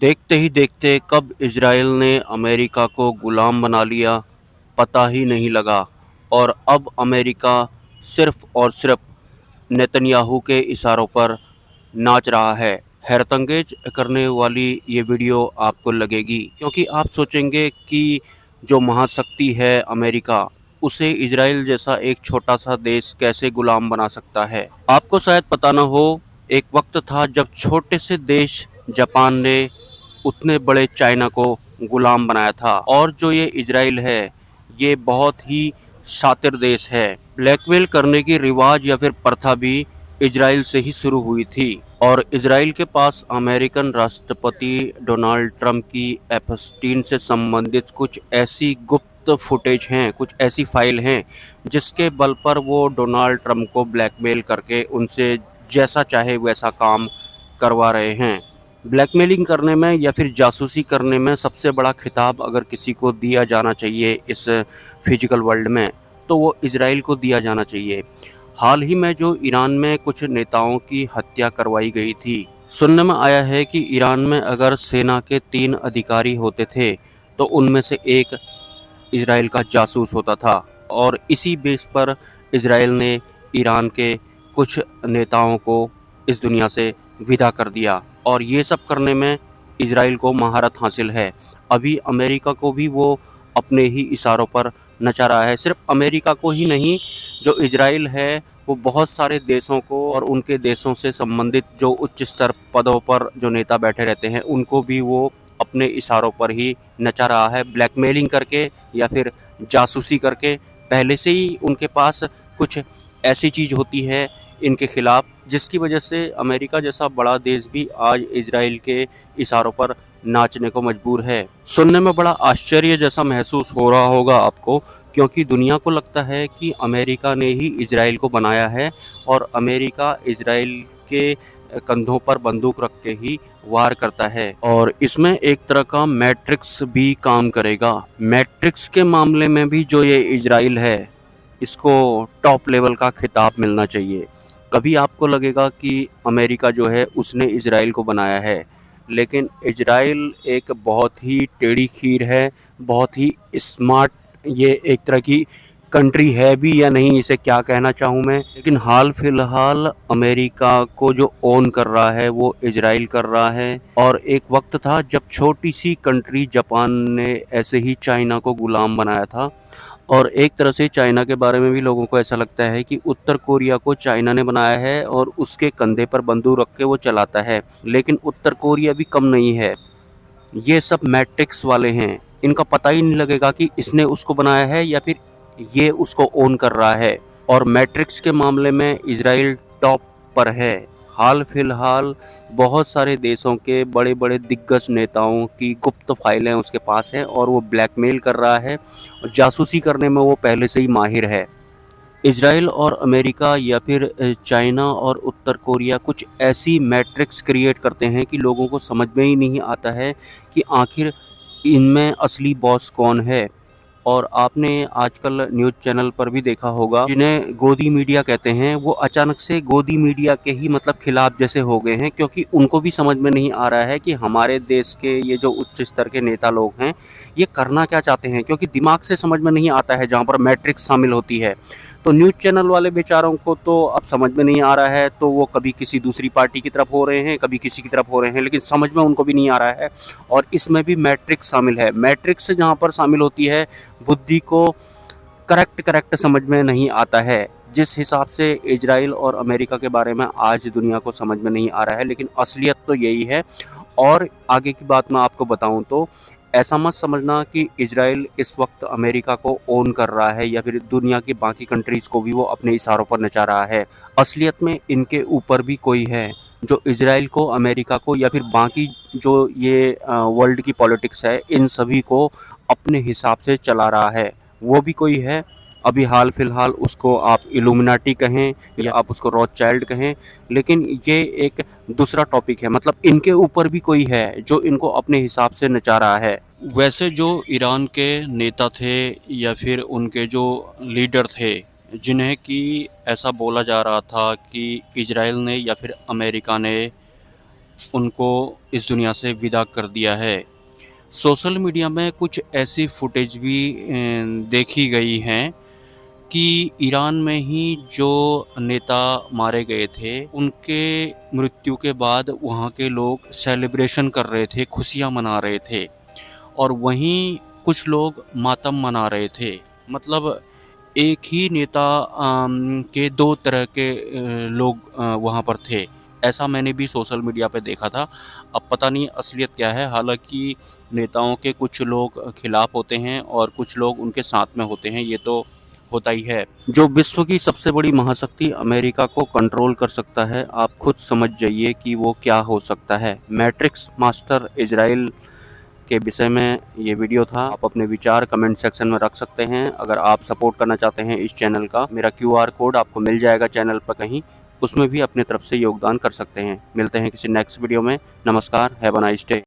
देखते ही देखते कब इजराइल ने अमेरिका को गुलाम बना लिया, पता ही नहीं लगा। और अब अमेरिका सिर्फ और सिर्फ नेतन्याहू के इशारों पर नाच रहा है। हैरतअंगेज करने वाली ये वीडियो आपको लगेगी, क्योंकि आप सोचेंगे कि जो महाशक्ति है अमेरिका, उसे इजराइल जैसा एक छोटा सा देश कैसे गुलाम बना सकता है। आपको शायद पता न हो, एक वक्त था जब छोटे से देश जापान ने उतने बड़े चाइना को गुलाम बनाया था। और जो ये इजराइल है, ये बहुत ही शातिर देश है। ब्लैकमेल करने की रिवाज या फिर प्रथा भी इजराइल से ही शुरू हुई थी। और इजराइल के पास अमेरिकन राष्ट्रपति डोनाल्ड ट्रंप की एप्स्टीन से संबंधित कुछ ऐसी गुप्त फुटेज हैं, कुछ ऐसी फाइल हैं, जिसके बल पर वो डोनाल्ड ट्रंप को ब्लैकमेल करके उनसे जैसा चाहे वैसा काम करवा रहे हैं। ब्लैकमेलिंग करने में या फिर जासूसी करने में सबसे बड़ा खिताब अगर किसी को दिया जाना चाहिए इस फिजिकल वर्ल्ड में, तो वो इजराइल को दिया जाना चाहिए। हाल ही में जो ईरान में कुछ नेताओं की हत्या करवाई गई थी, सुनने में आया है कि ईरान में अगर सेना के 3 अधिकारी होते थे, तो उनमें से एक इजराइल का जासूस होता था। और इसी बेस पर इजराइल ने ईरान के कुछ नेताओं को इस दुनिया से विदा कर दिया। और ये सब करने में इजराइल को महारत हासिल है। अभी अमेरिका को भी वो अपने ही इशारों पर नचा रहा है। सिर्फ अमेरिका को ही नहीं, जो इजराइल है वो बहुत सारे देशों को और उनके देशों से संबंधित जो उच्च स्तर पदों पर जो नेता बैठे रहते हैं, उनको भी वो अपने इशारों पर ही नचा रहा है, ब्लैकमेलिंग करके या फिर जासूसी करके। पहले से ही उनके पास कुछ ऐसी चीज़ होती है इनके खिलाफ, जिसकी वजह से अमेरिका जैसा बड़ा देश भी आज इजराइल के इशारों पर नाचने को मजबूर है। सुनने में बड़ा आश्चर्य जैसा महसूस हो रहा होगा आपको, क्योंकि दुनिया को लगता है कि अमेरिका ने ही इजराइल को बनाया है और अमेरिका इजराइल के कंधों पर बंदूक रख के ही वार करता है। और इसमें एक तरह का मैट्रिक्स भी काम करेगा। मैट्रिक्स के मामले में भी जो ये इजराइल है, इसको टॉप लेवल का खिताब मिलना चाहिए। कभी आपको लगेगा कि अमेरिका जो है उसने इजराइल को बनाया है, लेकिन इजराइल एक बहुत ही टेढ़ी खीर है, बहुत ही स्मार्ट ये एक तरह की कंट्री है भी या नहीं, इसे क्या कहना चाहूँ मैं। लेकिन हाल फिलहाल अमेरिका को जो ओन कर रहा है वो इजराइल कर रहा है। और एक वक्त था जब छोटी सी कंट्री जापान ने ऐसे ही चाइना को गुलाम बनाया था। और एक तरह से चाइना के बारे में भी लोगों को ऐसा लगता है कि उत्तर कोरिया को चाइना ने बनाया है और उसके कंधे पर बंदूक रख के वो चलाता है। लेकिन उत्तर कोरिया भी कम नहीं है। ये सब मैट्रिक्स वाले हैं, इनका पता ही नहीं लगेगा कि इसने उसको बनाया है या फिर ये उसको ओन कर रहा है। और मैट्रिक्स के मामले में इजराइल टॉप पर है। हाल फिलहाल बहुत सारे देशों के बड़े बड़े दिग्गज नेताओं की गुप्त फाइलें उसके पास हैं और वो ब्लैकमेल कर रहा है और जासूसी करने में वो पहले से ही माहिर है। इजराइल और अमेरिका या फिर चाइना और उत्तर कोरिया कुछ ऐसी मैट्रिक्स क्रिएट करते हैं कि लोगों को समझ में ही नहीं आता है कि आखिर इनमें असली बॉस कौन है। और आपने आजकल न्यूज़ चैनल पर भी देखा होगा, जिन्हें गोदी मीडिया कहते हैं, वो अचानक से गोदी मीडिया के ही मतलब खिलाफ जैसे हो गए हैं, क्योंकि उनको भी समझ में नहीं आ रहा है कि हमारे देश के ये जो उच्च स्तर के नेता लोग हैं, ये करना क्या चाहते हैं, क्योंकि दिमाग से समझ में नहीं आता है जहाँ पर मैट्रिक्स शामिल होती है। तो न्यूज़ चैनल वाले बेचारों को तो अब समझ में नहीं आ रहा है, तो वो कभी किसी दूसरी पार्टी की तरफ हो रहे हैं, कभी किसी की तरफ हो रहे हैं, लेकिन समझ में उनको भी नहीं आ रहा है। और इसमें भी मैट्रिक्स शामिल है। मैट्रिक्स जहाँ पर शामिल होती है, बुद्धि को करेक्ट समझ में नहीं आता है। जिस हिसाब से इजराइल और अमेरिका के बारे में आज दुनिया को समझ में नहीं आ रहा है, लेकिन असलियत तो यही है। और आगे की बात मैं आपको बताऊं तो ऐसा मत समझना कि इजराइल इस वक्त अमेरिका को ओन कर रहा है या फिर दुनिया की बाकी कंट्रीज़ को भी वो अपने इशारों पर नचा रहा है। असलियत में इनके ऊपर भी कोई है जो इजराइल को, अमेरिका को या फिर बाकी जो ये वर्ल्ड की पॉलिटिक्स है, इन सभी को अपने हिसाब से चला रहा है। वो भी कोई है। अभी हाल फिलहाल उसको आप इल्यूमिनाटी कहें या आप उसको रॉथचाइल्ड कहें, लेकिन ये एक दूसरा टॉपिक है। मतलब इनके ऊपर भी कोई है जो इनको अपने हिसाब से नचा रहा है। वैसे जो ईरान के नेता थे या फिर उनके जो लीडर थे, जिन्हें कि ऐसा बोला जा रहा था कि इजराइल ने या फिर अमेरिका ने उनको इस दुनिया से विदा कर दिया है। सोशल मीडिया में कुछ ऐसी फुटेज भी देखी गई हैं कि ईरान में ही जो नेता मारे गए थे, उनके मृत्यु के बाद वहाँ के लोग सेलिब्रेशन कर रहे थे, खुशियाँ मना रहे थे और वहीं कुछ लोग मातम मना रहे थे। मतलब एक ही नेता के 2 तरह के लोग वहाँ पर थे। ऐसा मैंने भी सोशल मीडिया पे देखा था। अब पता नहीं असलियत क्या है, हालाँकि नेताओं के कुछ लोग खिलाफ होते हैं और कुछ लोग उनके साथ में होते हैं, ये तो होता ही है। जो विश्व की सबसे बड़ी महाशक्ति अमेरिका को कंट्रोल कर सकता है, आप खुद समझ जाइए कि वो क्या हो सकता है। मैट्रिक्स मास्टर इज़राइल के विषय में ये वीडियो था। आप अपने विचार कमेंट सेक्शन में रख सकते हैं। अगर आप सपोर्ट करना चाहते हैं इस चैनल का, मेरा QR कोड आपको मिल जाएगा चैनल पर कहीं, उसमें भी अपने तरफ से योगदान कर सकते हैं। मिलते हैं किसी नेक्स्ट वीडियो में। नमस्कार, हैव अ नाइस डे।